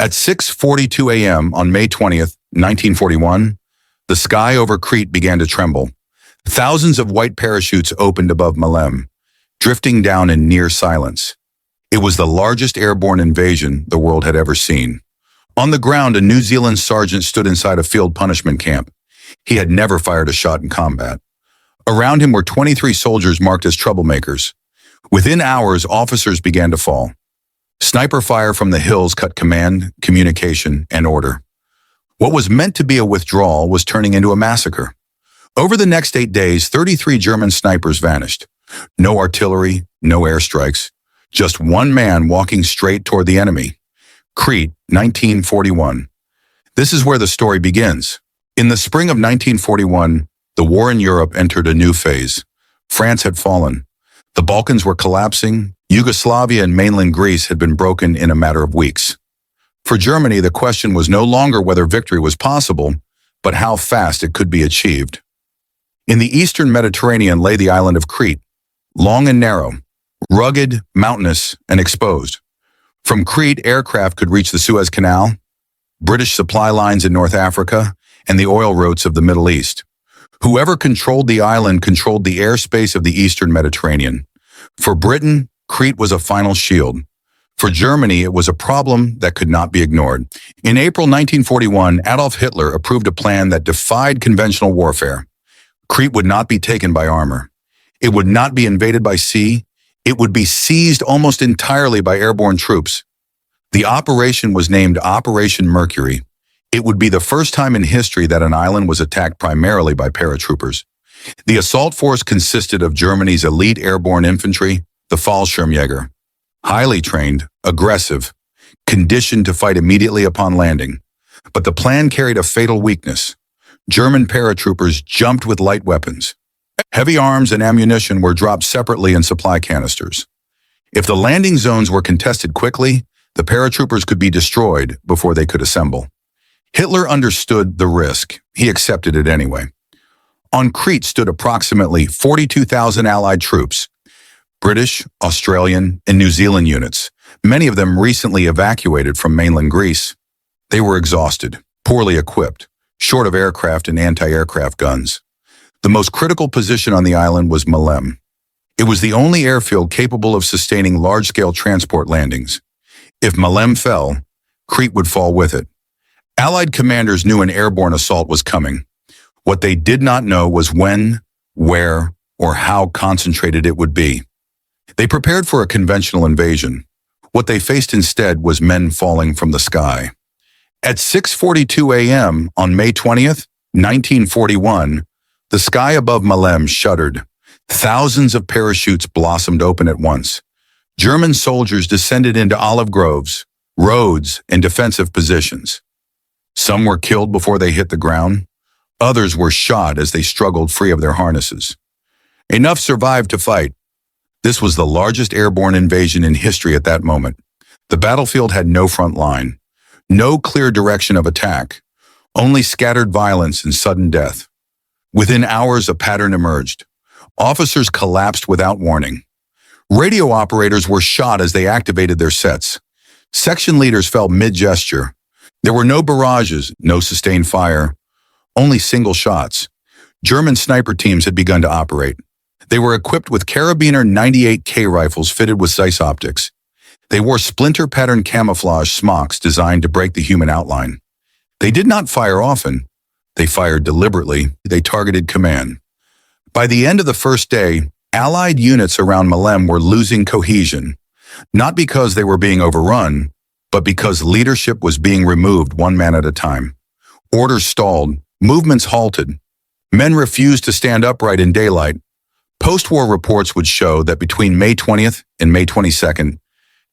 At 6:42 a.m. on May 20th, 1941, the sky over Crete began to tremble. Thousands of white parachutes opened above Maleme, drifting down in near silence. It was the largest airborne invasion the world had ever seen. On the ground, a New Zealand sergeant stood inside a field punishment camp. He had never fired a shot in combat. Around him were 23 soldiers marked as troublemakers. Within hours, officers began to fall. Sniper fire from the hills cut command, communication, and order. What was meant to be a withdrawal was turning into a massacre. Over the next 8 days, 33 German snipers vanished. No artillery, no airstrikes. Just one man walking straight toward the enemy. Crete, 1941. This is where the story begins. In the spring of 1941, the war in Europe entered a new phase. France had fallen. The Balkans were collapsing. Yugoslavia and mainland Greece had been broken in a matter of weeks. For Germany, the question was no longer whether victory was possible, but how fast it could be achieved. In the eastern Mediterranean lay the island of Crete, long and narrow, rugged, mountainous, and exposed. From Crete, aircraft could reach the Suez Canal, British supply lines in North Africa, and the oil routes of the Middle East. Whoever controlled the island controlled the airspace of the eastern Mediterranean. For Britain, Crete was a final shield. For Germany, it was a problem that could not be ignored. In April 1941, Adolf Hitler approved a plan that defied conventional warfare. Crete would not be taken by armor. It would not be invaded by sea. It would be seized almost entirely by airborne troops. The operation was named Operation Mercury. It would be the first time in history that an island was attacked primarily by paratroopers. The assault force consisted of Germany's elite airborne infantry, the Fallschirmjäger. Highly trained, aggressive, conditioned to fight immediately upon landing. But the plan carried a fatal weakness. German paratroopers jumped with light weapons. Heavy arms and ammunition were dropped separately in supply canisters. If the landing zones were contested quickly, the paratroopers could be destroyed before they could assemble. Hitler understood the risk. He accepted it anyway. On Crete stood approximately 42,000 Allied troops, British, Australian, and New Zealand units, many of them recently evacuated from mainland Greece. They were exhausted, poorly equipped, short of aircraft and anti-aircraft guns. The most critical position on the island was Maleme. It was the only airfield capable of sustaining large-scale transport landings. If Maleme fell, Crete would fall with it. Allied commanders knew an airborne assault was coming. What they did not know was when, where, or how concentrated it would be. They prepared for a conventional invasion. What they faced instead was men falling from the sky. At 6:42 a.m. on May 20th, 1941, the sky above Maleme shuddered. Thousands of parachutes blossomed open at once. German soldiers descended into olive groves, roads, and defensive positions. Some were killed before they hit the ground. Others were shot as they struggled free of their harnesses. Enough survived to fight. This was the largest airborne invasion in history at that moment. The battlefield had no front line, no clear direction of attack, only scattered violence and sudden death. Within hours, a pattern emerged. Officers collapsed without warning. Radio operators were shot as they activated their sets. Section leaders fell mid-gesture. There were no barrages, no sustained fire, only single shots. German sniper teams had begun to operate. They were equipped with Carabiner 98K rifles fitted with Zeiss optics. They wore splinter-pattern camouflage smocks designed to break the human outline. They did not fire often. They fired deliberately. They targeted command. By the end of the first day, Allied units around Maleme were losing cohesion, not because they were being overrun, but because leadership was being removed one man at a time. Orders stalled, movements halted. Men refused to stand upright in daylight. Post-war reports would show that between May 20th and May 22nd,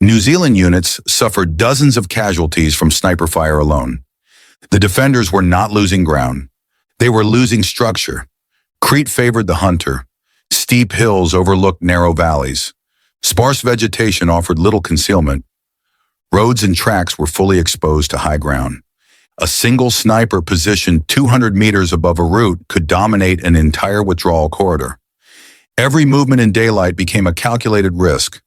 New Zealand units suffered dozens of casualties from sniper fire alone. The defenders were not losing ground. They were losing structure. Crete favored the hunter. Steep hills overlooked narrow valleys. Sparse vegetation offered little concealment. Roads and tracks were fully exposed to high ground. A single sniper positioned 200 meters above a route could dominate an entire withdrawal corridor. Every movement in daylight became a calculated risk.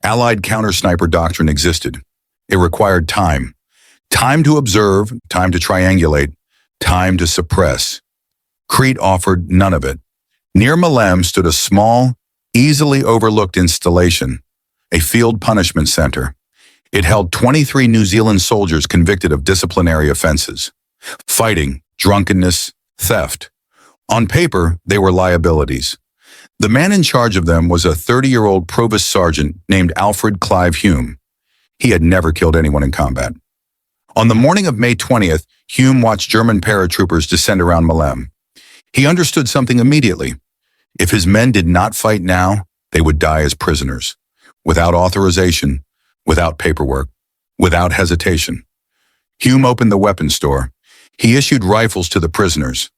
Allied counter-sniper doctrine existed. It required time, Time to observe, time to triangulate, time to suppress. Crete offered none of it. Near Maleme stood a small, easily overlooked installation, a field punishment center. It held 23 New Zealand soldiers convicted of disciplinary offenses: fighting, drunkenness, theft. On paper, they were liabilities. The man in charge of them was a 30-year-old provost sergeant named Alfred Clive Hulme. He had never killed anyone in combat. On the morning of May 20th, Hulme watched German paratroopers descend around Maleme. He understood something immediately. If his men did not fight now, they would die as prisoners, without authorization, without paperwork, without hesitation. Hulme opened the weapons store. He issued rifles to the prisoners.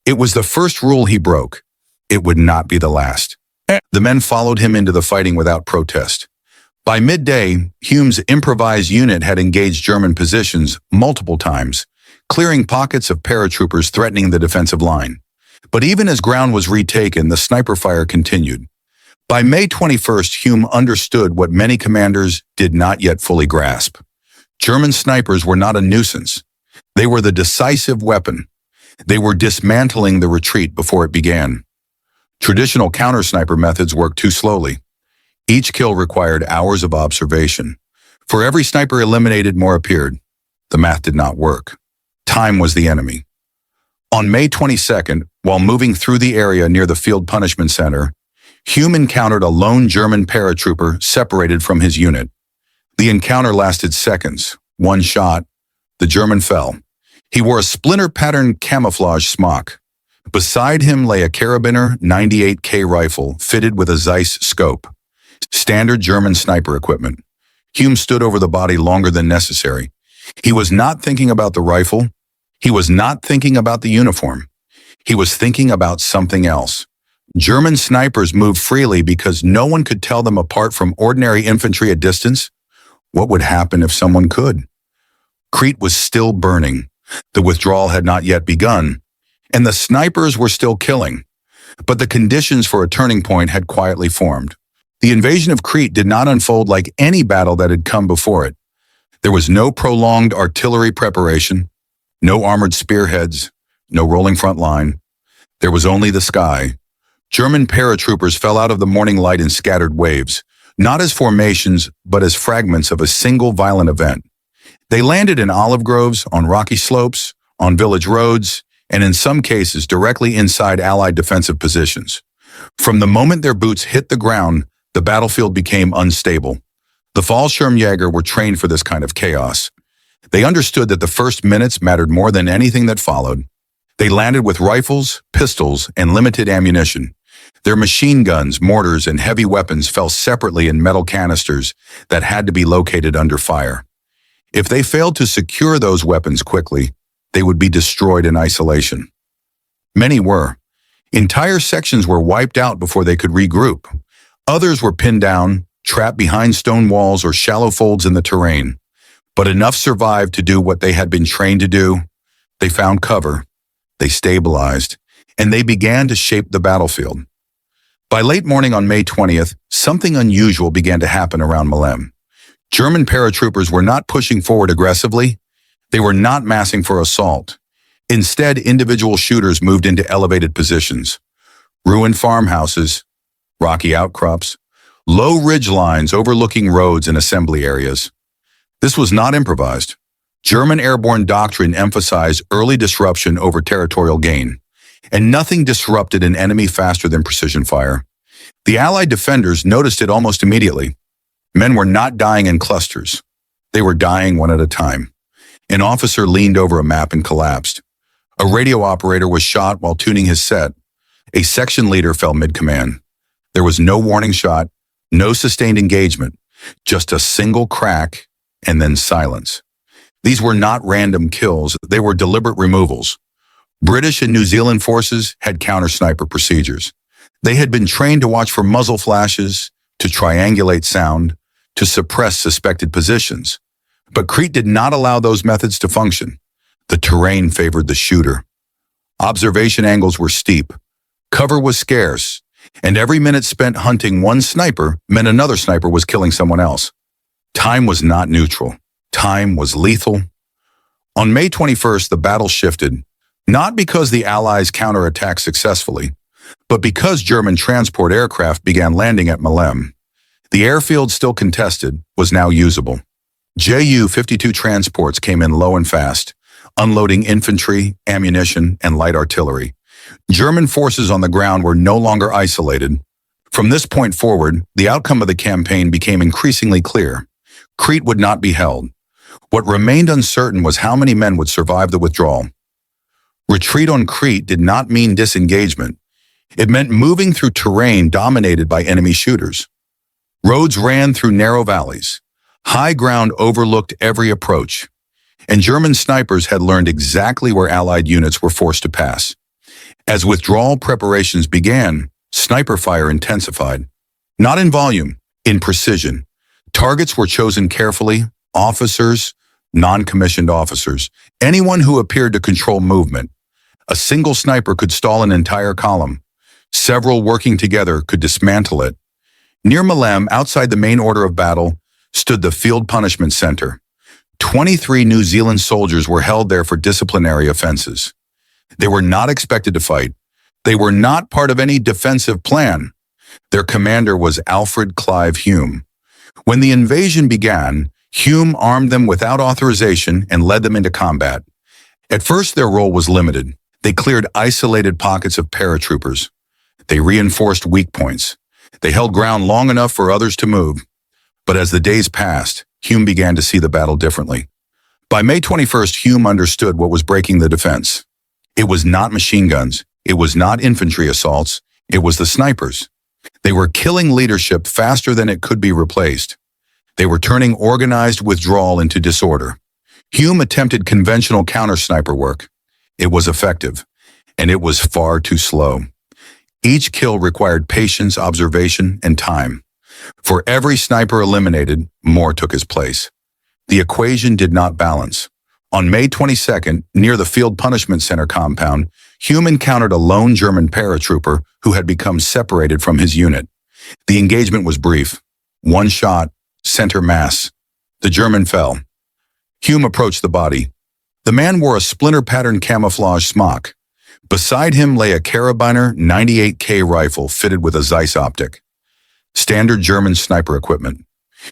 It was the first rule he broke. It would not be the last. The men followed him into the fighting without protest. By midday, Hulme's improvised unit had engaged German positions multiple times, clearing pockets of paratroopers threatening the defensive line. But even as ground was retaken, the sniper fire continued. By May 21st, Hulme understood what many commanders did not yet fully grasp. German snipers were not a nuisance. They were the decisive weapon. They were dismantling the retreat before it began. Traditional counter-sniper methods worked too slowly. Each kill required hours of observation. For every sniper eliminated, more appeared. The math did not work. Time was the enemy. On May 22nd, while moving through the area near the Field Punishment Center, Hulme encountered a lone German paratrooper separated from his unit. The encounter lasted seconds. One shot. The German fell. He wore a splinter-patterned camouflage smock. Beside him lay a Carabiner 98K rifle fitted with a Zeiss scope. Standard German sniper equipment. Hulme stood over the body longer than necessary. He was not thinking about the rifle. He was not thinking about the uniform. He was thinking about something else. German snipers moved freely because no one could tell them apart from ordinary infantry at distance. What would happen if someone could? Crete was still burning. The withdrawal had not yet begun, and the snipers were still killing. But the conditions for a turning point had quietly formed. The invasion of Crete did not unfold like any battle that had come before it. There was no prolonged artillery preparation, no armored spearheads, no rolling front line. There was only the sky. German paratroopers fell out of the morning light in scattered waves, not as formations, but as fragments of a single violent event. They landed in olive groves, on rocky slopes, on village roads, and in some cases directly inside Allied defensive positions. From the moment their boots hit the ground, the battlefield became unstable. The Fallschirmjäger were trained for this kind of chaos. They understood that the first minutes mattered more than anything that followed. They landed with rifles, pistols, and limited ammunition. Their machine guns, mortars, and heavy weapons fell separately in metal canisters that had to be located under fire. If they failed to secure those weapons quickly, they would be destroyed in isolation. Many were. Entire sections were wiped out before they could regroup. Others were pinned down, trapped behind stone walls or shallow folds in the terrain. But enough survived to do what they had been trained to do. They found cover, they stabilized, and they began to shape the battlefield. By late morning on May 20th, something unusual began to happen around Maleme. German paratroopers were not pushing forward aggressively. They were not massing for assault. Instead, individual shooters moved into elevated positions. Ruined farmhouses, rocky outcrops, low ridgelines overlooking roads and assembly areas. This was not improvised. German airborne doctrine emphasized early disruption over territorial gain, and nothing disrupted an enemy faster than precision fire. The Allied defenders noticed it almost immediately. Men were not dying in clusters. They were dying one at a time. An officer leaned over a map and collapsed. A radio operator was shot while tuning his set. A section leader fell mid-command. There was no warning shot, no sustained engagement, just a single crack and then silence. These were not random kills, they were deliberate removals. British and New Zealand forces had counter-sniper procedures. They had been trained to watch for muzzle flashes, to triangulate sound, to suppress suspected positions. But Crete did not allow those methods to function. The terrain favored the shooter. Observation angles were steep. Cover was scarce, and every minute spent hunting one sniper meant another sniper was killing someone else. Time was not neutral. Time was lethal. On May 21st, the battle shifted, not because the Allies counterattacked successfully, but because German transport aircraft began landing at Maleme. The airfield, still contested, was now usable. Ju-52 transports came in low and fast, unloading infantry, ammunition, and light artillery. German forces on the ground were no longer isolated. From this point forward, the outcome of the campaign became increasingly clear. Crete would not be held. What remained uncertain was how many men would survive the withdrawal. Retreat on Crete did not mean disengagement. It meant moving through terrain dominated by enemy shooters. Roads ran through narrow valleys. High ground overlooked every approach, and German snipers had learned exactly where Allied units were forced to pass. As withdrawal preparations began, sniper fire intensified. Not in volume, in precision. Targets were chosen carefully: officers, non-commissioned officers, anyone who appeared to control movement. A single sniper could stall an entire column. Several working together could dismantle it. Near Maleme, outside the main order of battle, stood the Field Punishment Center. 23 New Zealand soldiers were held there for disciplinary offenses. They were not expected to fight. They were not part of any defensive plan. Their commander was Alfred Clive Hulme. When the invasion began, Hulme armed them without authorization and led them into combat. At first, their role was limited. They cleared isolated pockets of paratroopers. They reinforced weak points. They held ground long enough for others to move. But as the days passed, Hulme began to see the battle differently. By May 21st, Hulme understood what was breaking the defense. It was not machine guns. It was not infantry assaults. It was the snipers. They were killing leadership faster than it could be replaced. They were turning organized withdrawal into disorder. Hulme attempted conventional counter-sniper work. It was effective, and it was far too slow. Each kill required patience, observation, and time. For every sniper eliminated, more took his place. The equation did not balance. On May 22nd, near the Field Punishment Center compound, Hulme encountered a lone German paratrooper who had become separated from his unit. The engagement was brief. One shot, center mass. The German fell. Hulme approached the body. The man wore a splinter-patterned camouflage smock. Beside him lay a Carabiner 98K rifle fitted with a Zeiss optic. Standard German sniper equipment.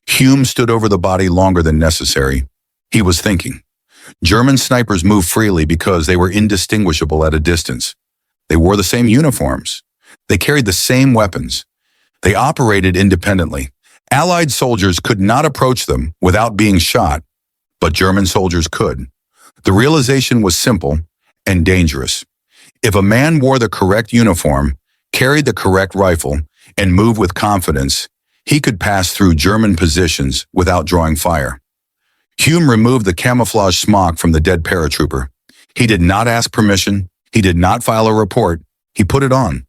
Hulme stood over the body longer than necessary. He was thinking. German snipers moved freely because they were indistinguishable at a distance. They wore the same uniforms. They carried the same weapons. They operated independently. Allied soldiers could not approach them without being shot, but German soldiers could. The realization was simple and dangerous. If a man wore the correct uniform, carried the correct rifle, and moved with confidence, he could pass through German positions without drawing fire. Hulme removed the camouflage smock from the dead paratrooper. He did not ask permission. He did not file a report. He put it on.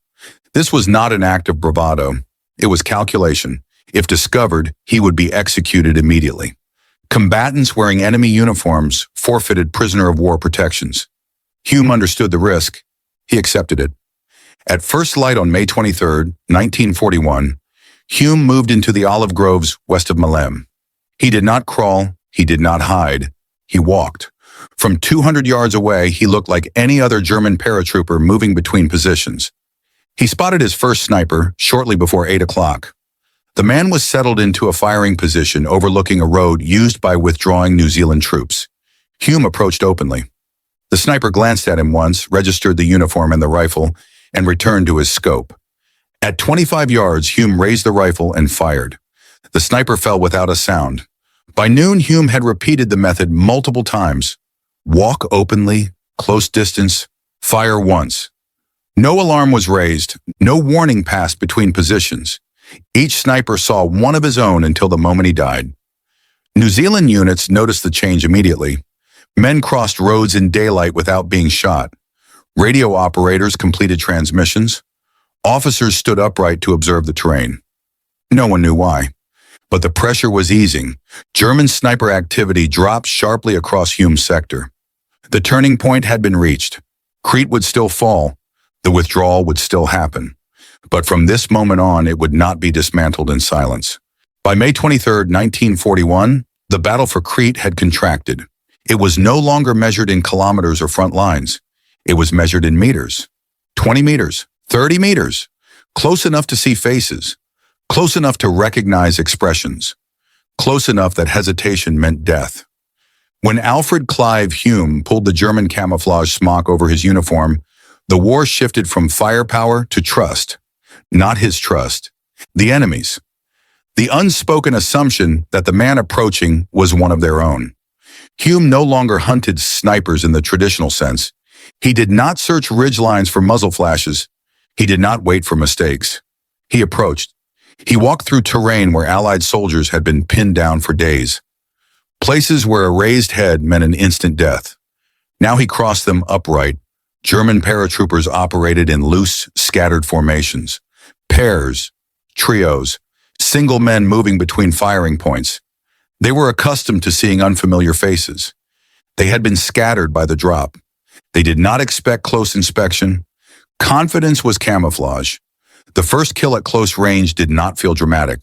This was not an act of bravado. It was calculation. If discovered, he would be executed immediately. Combatants wearing enemy uniforms forfeited prisoner of war protections. Hulme understood the risk. He accepted it. At first light on May 23, 1941, Hulme moved into the olive groves west of Maleme. He did not crawl. He did not hide. He walked. From 200 yards away, he looked like any other German paratrooper moving between positions. He spotted his first sniper shortly before 8 o'clock. The man was settled into a firing position overlooking a road used by withdrawing New Zealand troops. Hulme approached openly. The sniper glanced at him once, registered the uniform and the rifle, and returned to his scope. At 25 yards, Hulme raised the rifle and fired. The sniper fell without a sound. By noon, Hulme had repeated the method multiple times. Walk openly, close distance, fire once. No alarm was raised, no warning passed between positions. Each sniper saw one of his own until the moment he died. New Zealand units noticed the change immediately. Men crossed roads in daylight without being shot. Radio operators completed transmissions. Officers stood upright to observe the terrain. No one knew why. But the pressure was easing. German sniper activity dropped sharply across Hulme's sector. The turning point had been reached. Crete would still fall. The withdrawal would still happen. But from this moment on, it would not be dismantled in silence. By May 23, 1941, the battle for Crete had contracted. It was no longer measured in kilometers or front lines. It was measured in meters. 20 meters, 30 meters, close enough to see faces, close enough to recognize expressions, close enough that hesitation meant death. When Alfred Clive Hulme pulled the German camouflage smock over his uniform, the war shifted from firepower to trust. Not his trust, the enemy's. The unspoken assumption that the man approaching was one of their own. Hulme no longer hunted snipers in the traditional sense. He did not search ridgelines for muzzle flashes. He did not wait for mistakes. He approached. He walked through terrain where Allied soldiers had been pinned down for days. Places where a raised head meant an instant death. Now he crossed them upright. German paratroopers operated in loose, scattered formations. Pairs, trios, single men moving between firing points. They were accustomed to seeing unfamiliar faces. They had been scattered by the drop. They did not expect close inspection. Confidence was camouflage. The first kill at close range did not feel dramatic.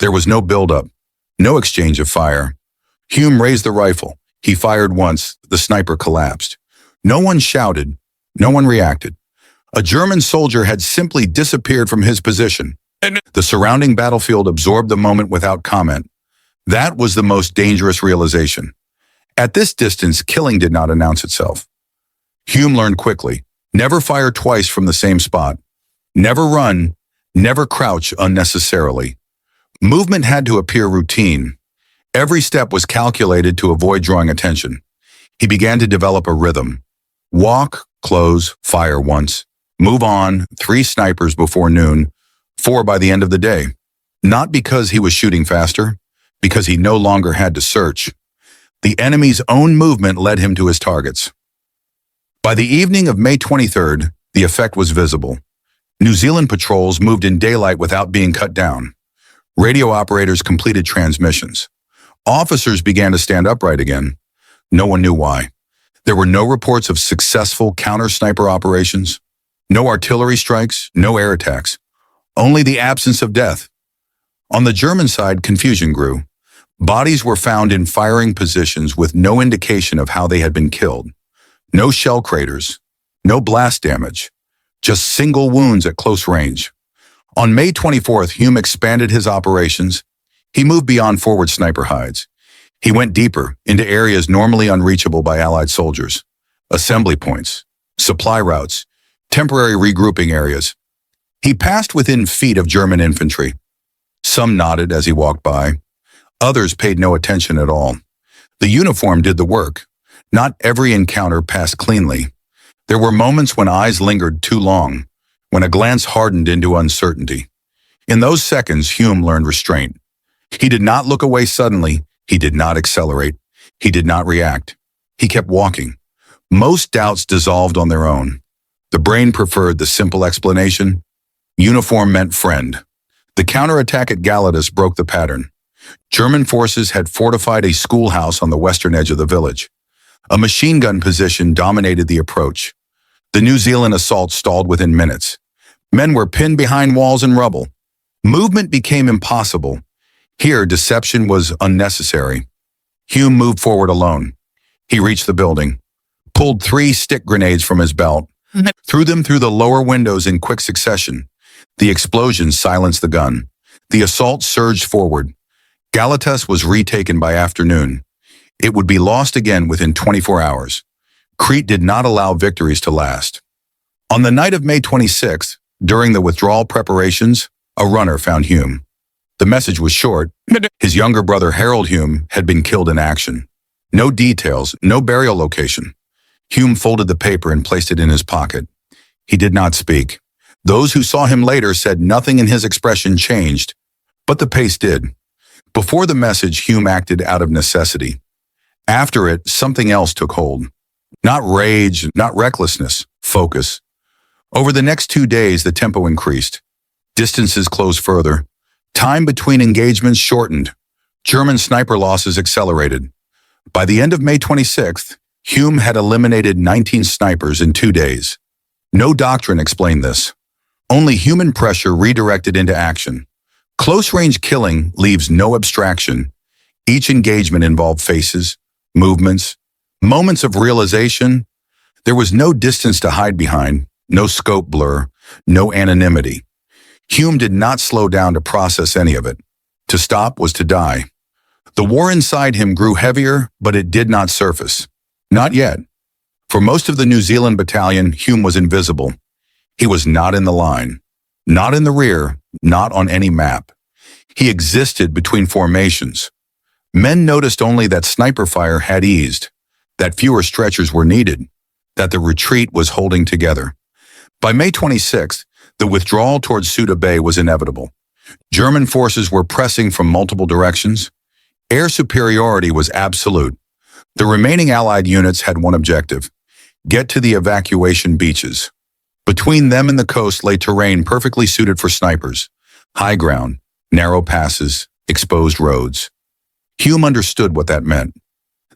There was no buildup, no exchange of fire. Hulme raised the rifle. He fired once. The sniper collapsed. No one shouted. No one reacted. A German soldier had simply disappeared from his position. The surrounding battlefield absorbed the moment without comment. That was the most dangerous realization. At this distance, killing did not announce itself. Hulme learned quickly. Never fire twice from the same spot. Never run. Never crouch unnecessarily. Movement had to appear routine. Every step was calculated to avoid drawing attention. He began to develop a rhythm. Walk, close, fire once. Move on, 3 snipers before noon, 4 by the end of the day. Not because he was shooting faster, because he no longer had to search. The enemy's own movement led him to his targets. By the evening of May 23rd, the effect was visible. New Zealand patrols moved in daylight without being cut down. Radio operators completed transmissions. Officers began to stand upright again. No one knew why. There were no reports of successful counter-sniper operations, no artillery strikes, no air attacks, only the absence of death. On the German side, confusion grew. Bodies were found in firing positions with no indication of how they had been killed. No shell craters, no blast damage, just single wounds at close range. On May 24th, Hulme expanded his operations. He moved beyond forward sniper hides. He went deeper into areas normally unreachable by Allied soldiers. Assembly points, supply routes, temporary regrouping areas. He passed within feet of German infantry. Some nodded as he walked by. Others paid no attention at all. The uniform did the work. Not every encounter passed cleanly. There were moments when eyes lingered too long, when a glance hardened into uncertainty. In those seconds, Hulme learned restraint. He did not look away suddenly. He did not accelerate. He did not react. He kept walking. Most doubts dissolved on their own. The brain preferred the simple explanation. Uniform meant friend. The counterattack at Galatas broke the pattern. German forces had fortified a schoolhouse on the western edge of the village. A machine gun position dominated the approach. The New Zealand assault stalled within minutes. Men were pinned behind walls and rubble. Movement became impossible. Here, deception was unnecessary. Hulme moved forward alone. He reached the building, pulled 3 stick grenades from his belt, threw them through the lower windows in quick succession. The explosions silenced the gun. The assault surged forward. Galatas was retaken by afternoon. It would be lost again within 24 hours. Crete did not allow victories to last. On the night of May 26th, during the withdrawal preparations, a runner found Hulme. The message was short. His younger brother Harold Hulme had been killed in action. No details, no burial location. Hulme folded the paper and placed it in his pocket. He did not speak. Those who saw him later said nothing in his expression changed, but the pace did. Before the message, Hulme acted out of necessity. After it, something else took hold. Not rage, not recklessness, focus. Over the next 2 days, the tempo increased. Distances closed further. Time between engagements shortened. German sniper losses accelerated. By the end of May 26th, Hulme had eliminated 19 snipers in 2 days. No doctrine explained this. Only human pressure redirected into action. Close-range killing leaves no abstraction. Each engagement involved faces, movements, Moments of realization. There was no distance to hide behind, no scope blur, no anonymity. Hume did not slow down to process any of it. To stop was to die. The war inside him grew heavier, but it did not surface. Not yet. For most of the New Zealand battalion, Hume was invisible. He was not in the line, not in the rear, not on any map. He existed between formations. Men noticed only that sniper fire had eased, that fewer stretchers were needed, that the retreat was holding together. By May 26th, the withdrawal towards Suda Bay was inevitable. German forces were pressing from multiple directions. Air superiority was absolute. The remaining Allied units had one objective: get to the evacuation beaches. Between them and the coast lay terrain perfectly suited for snipers: high ground, narrow passes, exposed roads. Hume understood what that meant.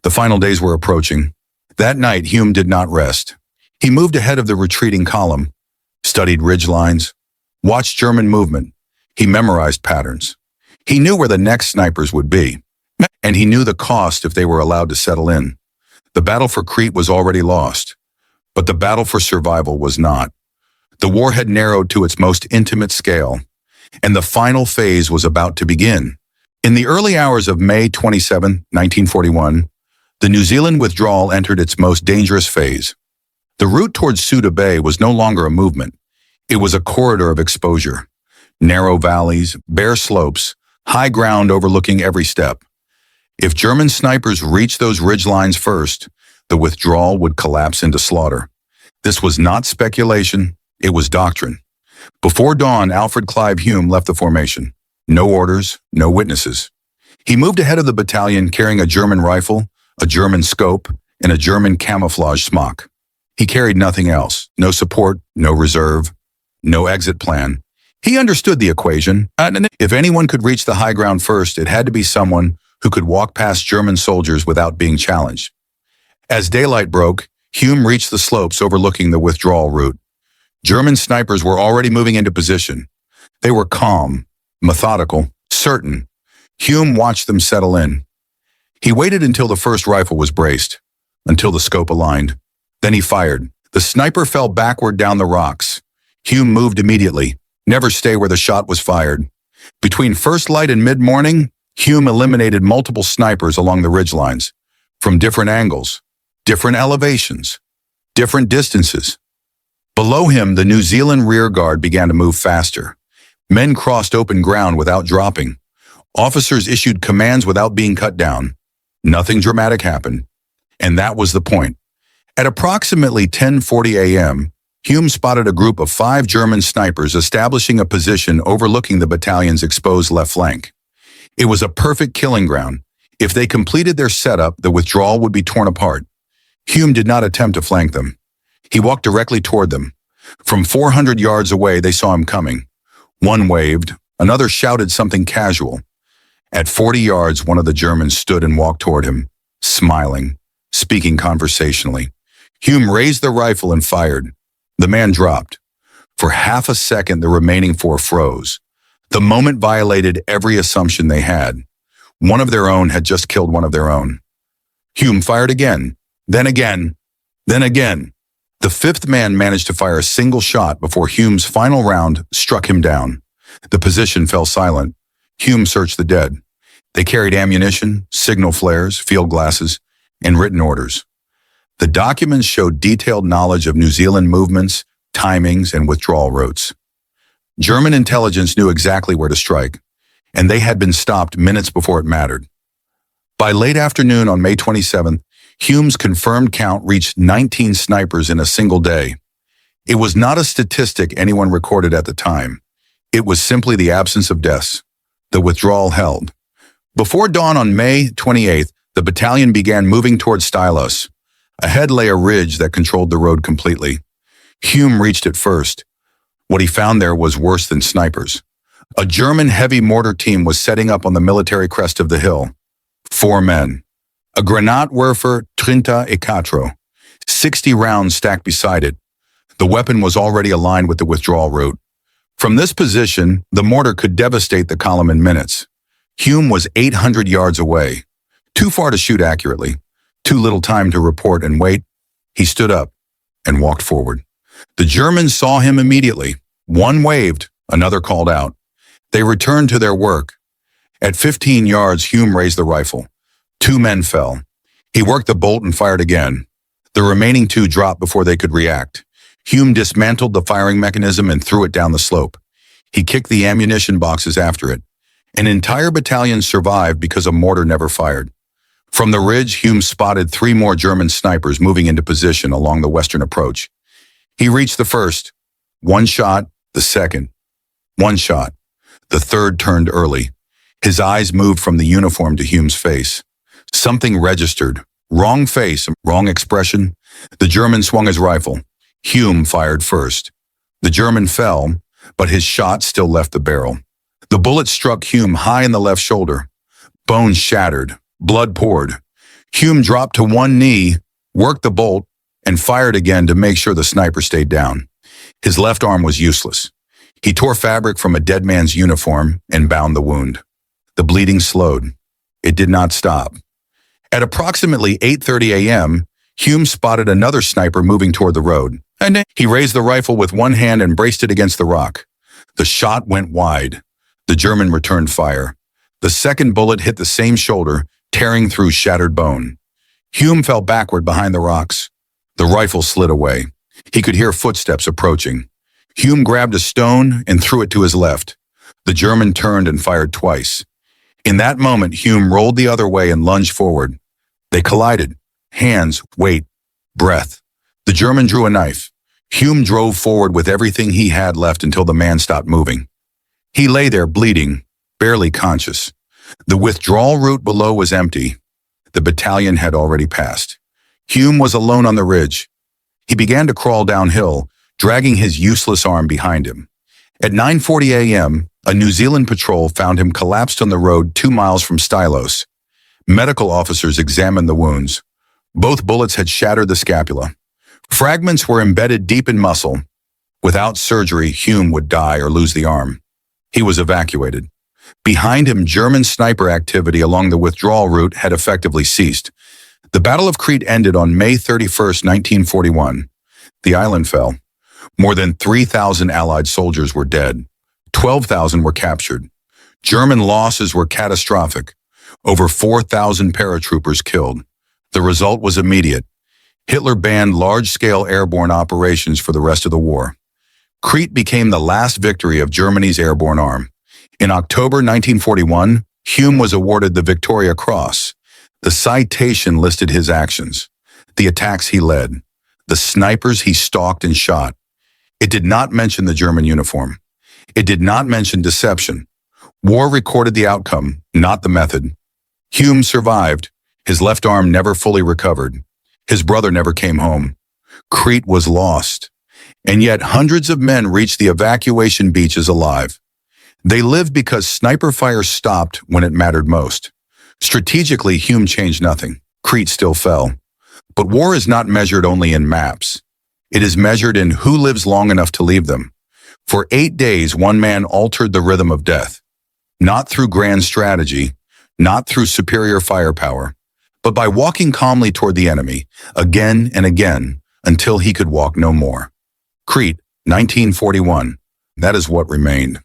The final days were approaching. That night, Hume did not rest. He moved ahead of the retreating column, studied ridgelines, watched German movement. He memorized patterns. He knew where the next snipers would be, and he knew the cost if they were allowed to settle in. The battle for Crete was already lost, but the battle for survival was not. The war had narrowed to its most intimate scale, and the final phase was about to begin. In the early hours of May 27, 1941, the New Zealand withdrawal entered its most dangerous phase. The route towards Suda Bay was no longer a movement. It was a corridor of exposure. Narrow valleys, bare slopes, high ground overlooking every step. If German snipers reached those ridgelines first, the withdrawal would collapse into slaughter. This was not speculation, it was doctrine. Before dawn, Alfred Clive Hulme left the formation. No orders, no witnesses. He moved ahead of the battalion carrying a German rifle, a German scope, and a German camouflage smock. He carried nothing else: no support, no reserve, no exit plan. He understood the equation. If anyone could reach the high ground first, it had to be someone who could walk past German soldiers without being challenged. As daylight broke, Hume reached the slopes overlooking the withdrawal route. German snipers were already moving into position. They were calm, methodical, certain. Hume watched them settle in. He waited until the first rifle was braced, until the scope aligned. Then he fired. The sniper fell backward down the rocks. Hume moved immediately. Never stay where the shot was fired. Between first light and mid-morning, Hume eliminated multiple snipers along the ridgelines, from different angles, different elevations, different distances. Below him, the New Zealand rear guard began to move faster. Men crossed open ground without dropping. Officers issued commands without being cut down. Nothing dramatic happened, and that was the point. At approximately 10:40 a.m., Hume spotted a group of 5 German snipers establishing a position overlooking the battalion's exposed left flank. It was a perfect killing ground. If they completed their setup, the withdrawal would be torn apart. Hume did not attempt to flank them. He walked directly toward them. From 400 yards away, they saw him coming. One waved, another shouted something casual. At 40 yards, one of the Germans stood and walked toward him, smiling, speaking conversationally. Hume raised the rifle and fired. The man dropped. For half a second, the remaining 4 froze. The moment violated every assumption they had. One of their own had just killed one of their own. Hume fired again, then again, then again. The 5th man managed to fire a single shot before Hume's final round struck him down. The position fell silent. Hume searched the dead. They carried ammunition, signal flares, field glasses, and written orders. The documents showed detailed knowledge of New Zealand movements, timings, and withdrawal routes. German intelligence knew exactly where to strike, and they had been stopped minutes before it mattered. By late afternoon on May 27th, Hume's confirmed count reached 19 snipers in a single day. It was not a statistic anyone recorded at the time. It was simply the absence of deaths. The withdrawal held. Before dawn on May 28th, the battalion began moving towards Stylos. Ahead lay a ridge that controlled the road completely. Hume reached it first. What he found there was worse than snipers. A German heavy mortar team was setting up on the military crest of the hill. 4 men. A Granatwerfer 34, 60 rounds stacked beside it. The weapon was already aligned with the withdrawal route. From this position, the mortar could devastate the column in minutes. Hume was 800 yards away. Too far to shoot accurately. Too little time to report and wait. He stood up and walked forward. The Germans saw him immediately. One waved, another called out. They returned to their work. At 15 yards, Hulme raised the rifle. 2 men fell. He worked the bolt and fired again. The remaining 2 dropped before they could react. Hulme dismantled the firing mechanism and threw it down the slope. He kicked the ammunition boxes after it. An entire battalion survived because a mortar never fired. From the ridge, Hulme spotted 3 more German snipers moving into position along the western approach. He reached the first. 1 shot, the second. 1 shot. The third turned early. His eyes moved from the uniform to Hulme's face. Something registered. Wrong face, wrong expression. The German swung his rifle. Hulme fired first. The German fell, but his shot still left the barrel. The bullet struck Hulme high in the left shoulder. Bones shattered. Blood poured. Hulme dropped to one knee, worked the bolt, and fired again to make sure the sniper stayed down. His left arm was useless. He tore fabric from a dead man's uniform and bound the wound. The bleeding slowed. It did not stop. At approximately 8:30 a.m., Hulme spotted another sniper moving toward the road. And he raised the rifle with one hand and braced it against the rock. The shot went wide. The German returned fire. The second bullet hit the same shoulder, tearing through shattered bone. Hulme fell backward behind the rocks. The rifle slid away. He could hear footsteps approaching. Hulme grabbed a stone and threw it to his left. The German turned and fired twice. In that moment, Hulme rolled the other way and lunged forward. They collided. Hands, weight, breath. The German drew a knife. Hulme drove forward with everything he had left until the man stopped moving. He lay there bleeding, barely conscious. The withdrawal route below was empty. The battalion had already passed. Hulme was alone on the ridge. He began to crawl downhill, dragging his useless arm behind him. At 9:40 a.m., a New Zealand patrol found him collapsed on the road 2 miles from Stylos. Medical officers examined the wounds. Both bullets had shattered the scapula. Fragments were embedded deep in muscle. Without surgery, Hulme would die or lose the arm. He was evacuated. Behind him, German sniper activity along the withdrawal route had effectively ceased. The Battle of Crete ended on May 31, 1941. The island fell. More than 3,000 Allied soldiers were dead. 12,000 were captured. German losses were catastrophic. Over 4,000 paratroopers killed. The result was immediate. Hitler banned large-scale airborne operations for the rest of the war. Crete became the last victory of Germany's airborne arm. In October 1941, Hulme was awarded the Victoria Cross. The citation listed his actions, the attacks he led, the snipers he stalked and shot. It did not mention the German uniform. It did not mention deception. War recorded the outcome, not the method. Hulme survived. His left arm never fully recovered. His brother never came home. Crete was lost. And yet hundreds of men reached the evacuation beaches alive. They lived because sniper fire stopped when it mattered most. Strategically, Hulme changed nothing. Crete still fell. But war is not measured only in maps. It is measured in who lives long enough to leave them. For 8 days, one man altered the rhythm of death. Not through grand strategy, not through superior firepower, but by walking calmly toward the enemy, again and again, until he could walk no more. Crete, 1941. That is what remained.